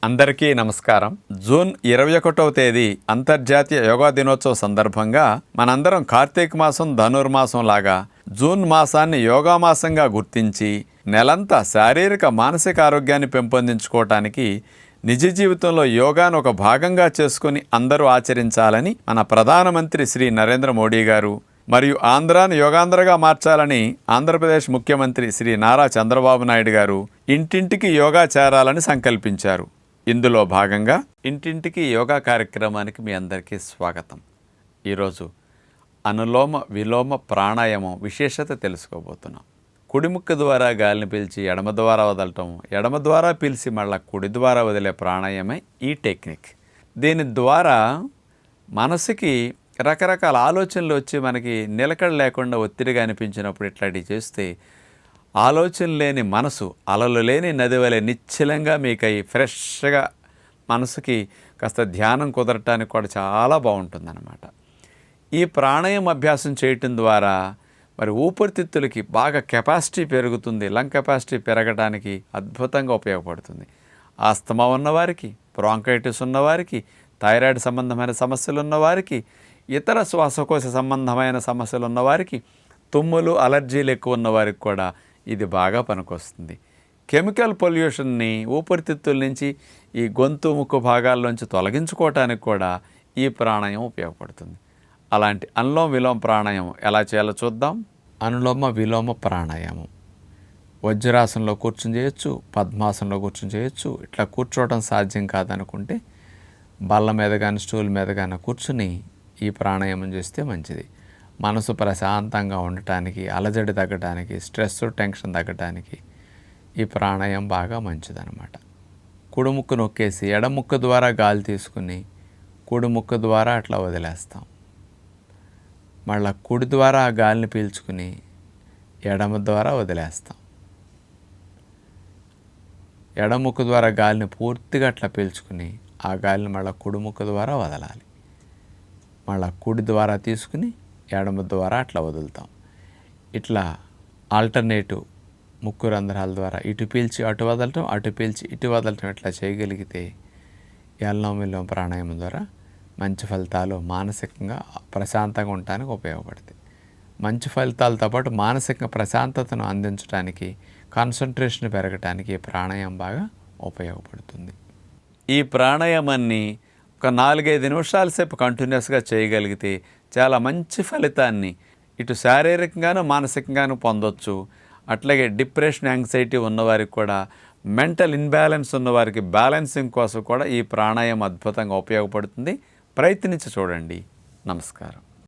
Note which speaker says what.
Speaker 1: అందరికీ నమస్కారం. జూన్ 21వ తేదీ అంతర్జాతీయ యోగా దినోత్సవ సందర్భంగా మనందరం కార్తీక మాసం ధనుర్మాసం లాగా జూన్ మాసాన్ని యోగా మాసంగా గుర్తించి నెలంతా శారీరక మానసిక ఆరోగ్యాన్ని పెంపొందించుకోవటానికి నిజ జీవితంలో యోగాను ఒక భాగంగా చేసుకుని అందరూ ఆచరించాలని మన ప్రధానమంత్రి శ్రీ నరేంద్ర మోడీ గారు మరియు ఆంధ్రాను యోగాంధ్రగా మార్చాలని ఆంధ్రప్రదేశ్ ముఖ్యమంత్రి శ్రీ నారా చంద్రబాబు నాయుడు గారు ఇంటింటికి యోగా చేరాలని సంకల్పించారు. ఇందులో భాగంగా ఇంటింటికి యోగా కార్యక్రమానికి మీ అందరికీ స్వాగతం. ఈరోజు అనులోమ విలోమ ప్రాణాయామం విశేషత తెలుసుకోబోతున్నాం. కుడిముక్క ద్వారా గాలిని పీల్చి ఎడమ ద్వారా వదలటం, ఎడమ ద్వారా పీల్చి మళ్ళీ కుడి ద్వారా వదిలే ప్రాణాయామే ఈ టెక్నిక్. దీని ద్వారా మనసుకి రకరకాల ఆలోచనలు వచ్చి మనకి నిలకడ లేకుండా ఒత్తిడిగా అనిపించినప్పుడు ఇట్లాంటివి చేస్తే ఆలోచన లేని మనసు అలలు లేని నది వలె నిశ్చలంగా మీకై ఫ్రెష్గా మనసుకి కాస్త ధ్యానం కుదరటానికి కూడా చాలా బాగుంటుందన్నమాట. ఈ ప్రాణాయామ అభ్యాసం చేయటం ద్వారా మరి ఊపిరితిత్తులకి బాగా కెపాసిటీ పెరుగుతుంది. లంగ్ కెపాసిటీ పెరగడానికి అద్భుతంగా ఉపయోగపడుతుంది. ఆస్తమా ఉన్నవారికి, బ్రాంకైటిస్ ఉన్నవారికి, థైరాయిడ్ సంబంధమైన సమస్యలు ఉన్నవారికి, ఇతర శ్వాసకోశ సంబంధమైన సమస్యలు ఉన్నవారికి, తుమ్ములు అలర్జీలు ఎక్కువ ఉన్నవారికి కూడా ఇది బాగా పనికొస్తుంది. కెమికల్ పొల్యూషన్ని ఊపిరితిత్తుల నుంచి ఈ గొంతు ముక్కు భాగాల్లోంచి తొలగించుకోవటానికి కూడా ఈ ప్రాణాయామం ఉపయోగపడుతుంది. అలాంటి అనులోమ విలోమ ప్రాణాయామం ఎలా చేయాలో చూద్దాం. అనులోమ విలోమ ప్రాణాయామం వజ్రాసనంలో కూర్చుని చేయొచ్చు, పద్మాసనంలో కూర్చుని చేయొచ్చు. ఇట్లా కూర్చోవడం సాధ్యం కాదనుకుంటే బల్ల మీద కానీ స్టూల్ మీద కానీ కూర్చుని ఈ ప్రాణాయామం చేస్తే మంచిది. మనసు ప్రశాంతంగా ఉండటానికి, అలజడి తగ్గడానికి, స్ట్రెస్ టెన్షన్ తగ్గడానికి ఈ ప్రాణాయామం బాగా మంచిదన్నమాట. కుడి ముక్కు నొక్కేసి ఎడమ ముక్కు ద్వారా గాలి తీసుకుని కుడి ముక్కు ద్వారా అట్లా వదిలేస్తాం. మళ్ళీ కుడి ద్వారా ఆ గాలిని పీల్చుకుని ఎడమ ద్వారా వదిలేస్తాం. ఎడమ ముక్కు ద్వారా గాలిని పూర్తిగా అట్లా పీల్చుకుని ఆ గాలిని మళ్ళీ కుడి ముక్కు ద్వారా వదలాలి. మళ్ళీ కుడి ద్వారా తీసుకుని ఎడమ ద్వారా అట్లా వదులుతాం. ఇట్లా ఆల్టర్నేటివ్ ముక్కు రంధ్రాల ద్వారా ఇటు పీల్చి అటు వదలటం, అటు పీల్చి ఇటు వదలటం ఇట్లా చేయగలిగితే అనులోమ విలోమ ప్రాణాయామం ద్వారా మంచి ఫలితాలు మానసికంగా ప్రశాంతంగా ఉండటానికి ఉపయోగపడతాయి. మంచి ఫలితాలతో పాటు మానసిక ప్రశాంతతను అందించడానికి, కాన్సన్ట్రేషన్ పెరగటానికి ఈ ప్రాణాయామం బాగా ఉపయోగపడుతుంది. ఈ ప్రాణాయామాన్ని ఒక 4-5 నిమిషాల సేపు కంటిన్యూస్గా చేయగలిగితే చాలా మంచి ఫలితాన్ని ఇటు శారీరకంగాను మానసికంగాను పొందొచ్చు. అట్లాగే డిప్రెషన్, యాంగ్జైటీ ఉన్నవారికి కూడా, మెంటల్ ఇన్బ్యాలెన్స్ ఉన్నవారికి బ్యాలెన్సింగ్ కోసం కూడా ఈ ప్రాణాయామం అద్భుతంగా ఉపయోగపడుతుంది. ప్రయత్నించి చూడండి. నమస్కారం.